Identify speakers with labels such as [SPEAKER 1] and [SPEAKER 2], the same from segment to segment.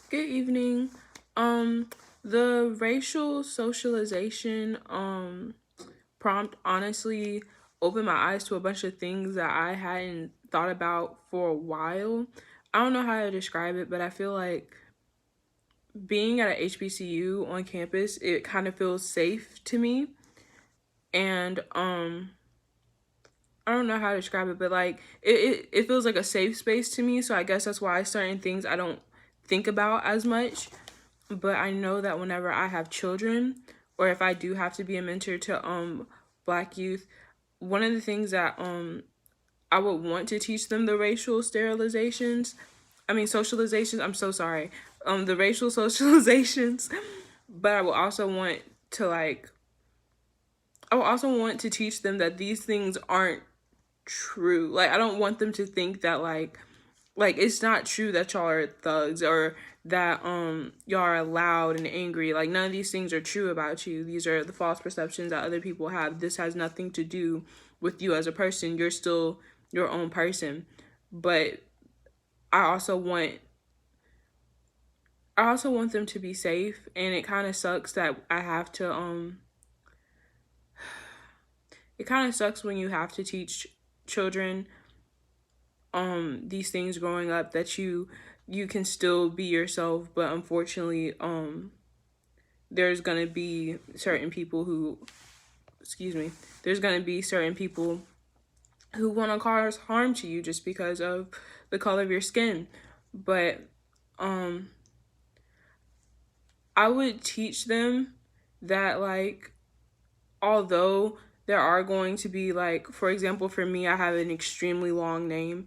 [SPEAKER 1] Good evening. Um, the racial socialization prompt honestly opened my eyes to a bunch of things that I hadn't thought about for a while. I don't know how to describe it, but I feel like being at a HBCU on campus, it kind of feels safe to me. And I don't know how to describe it, but like it feels like a safe space to me. So I guess that's why certain things I don't think about as much. But I know that whenever I have children, or if I do have to be a mentor to black youth, one of the things that I would want to teach them the racial socializations, I'm so sorry, the racial socializations. But I would also want to teach them that these things aren't true. Like I don't want them to think that like it's not true that y'all are thugs, or that y'all are loud and angry. Like none of these things are true about you. These are the false perceptions that other people have. This has nothing to do with you as a person. You're still your own person. But I also want them to be safe, and it kind of sucks that I have to it kind of sucks when you have to teach children these things growing up, that you can still be yourself, but unfortunately there's going to be certain people who there's going to be certain people who want to cause harm to you just because of the color of your skin. But I would teach them that, like, although there are going to be, like, for example, for me, I have an extremely long name.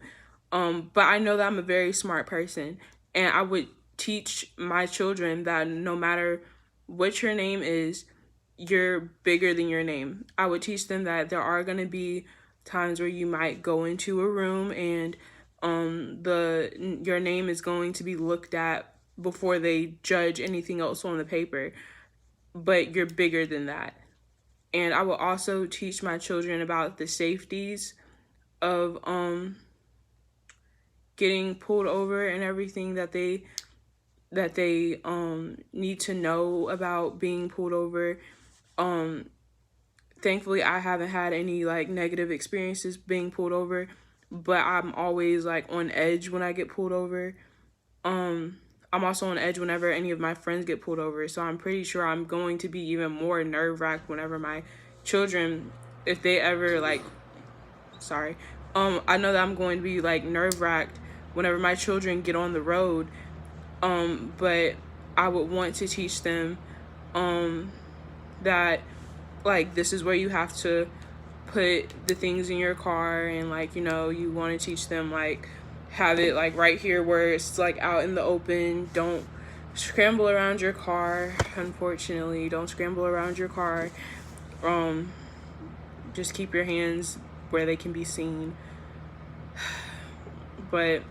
[SPEAKER 1] But I know that I'm a very smart person, and I would teach my children that no matter what your name is, you're bigger than your name. I would teach them that there are going to be times where you might go into a room and your name is going to be looked at before they judge anything else on the paper, but you're bigger than that. And I will also teach my children about the safeties of getting pulled over and everything that they need to know about being pulled over. Thankfully I haven't had any like negative experiences being pulled over, but I'm always like on edge when I get pulled over. I'm also on edge whenever any of my friends get pulled over, so I'm pretty sure I'm going to be even more nerve-wracked whenever my children, if they ever like sorry I know that I'm going to be like nerve-wracked whenever my children get on the road. But I would want to teach them that like this is where you have to put the things in your car, and like, you know, you want to teach them like have it like right here where it's like out in the open. Don't scramble around your car. Unfortunately, don't scramble around your car. Just keep your hands where they can be seen. But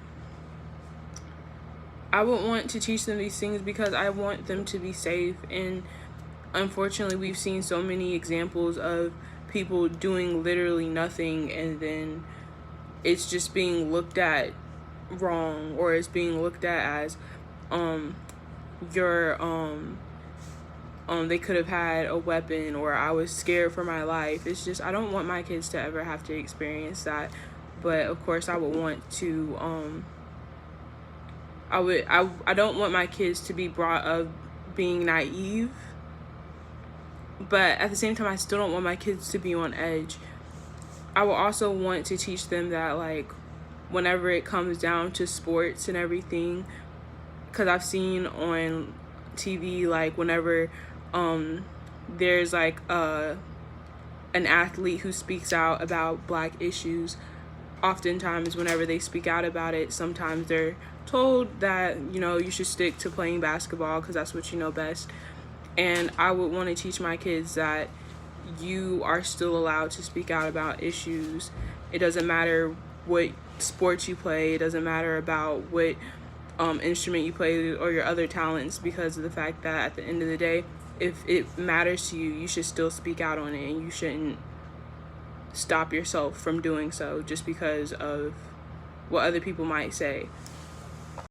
[SPEAKER 1] I would want to teach them these things because I want them to be safe. And unfortunately, we've seen so many examples of people doing literally nothing, and then it's just being looked at wrong, or it's being looked at as you're they could have had a weapon, or I was scared for my life. It's just I don't want my kids to ever have to experience that. But of course I would want to I don't want my kids to be brought up being naive, but at the same time I still don't want my kids to be on edge. I will also want to teach them that like whenever it comes down to sports and everything, because I've seen on TV like whenever there's like an athlete who speaks out about black issues, oftentimes whenever they speak out about it, sometimes they're told that, you know, you should stick to playing basketball because that's what you know best. And I would want to teach my kids that you are still allowed to speak out about issues. It doesn't matter what sports you play. It doesn't matter about what instrument you play or your other talents, because of the fact that at the end of the day, if it matters to you, you should still speak out on it, and you shouldn't stop yourself from doing so just because of what other people might say.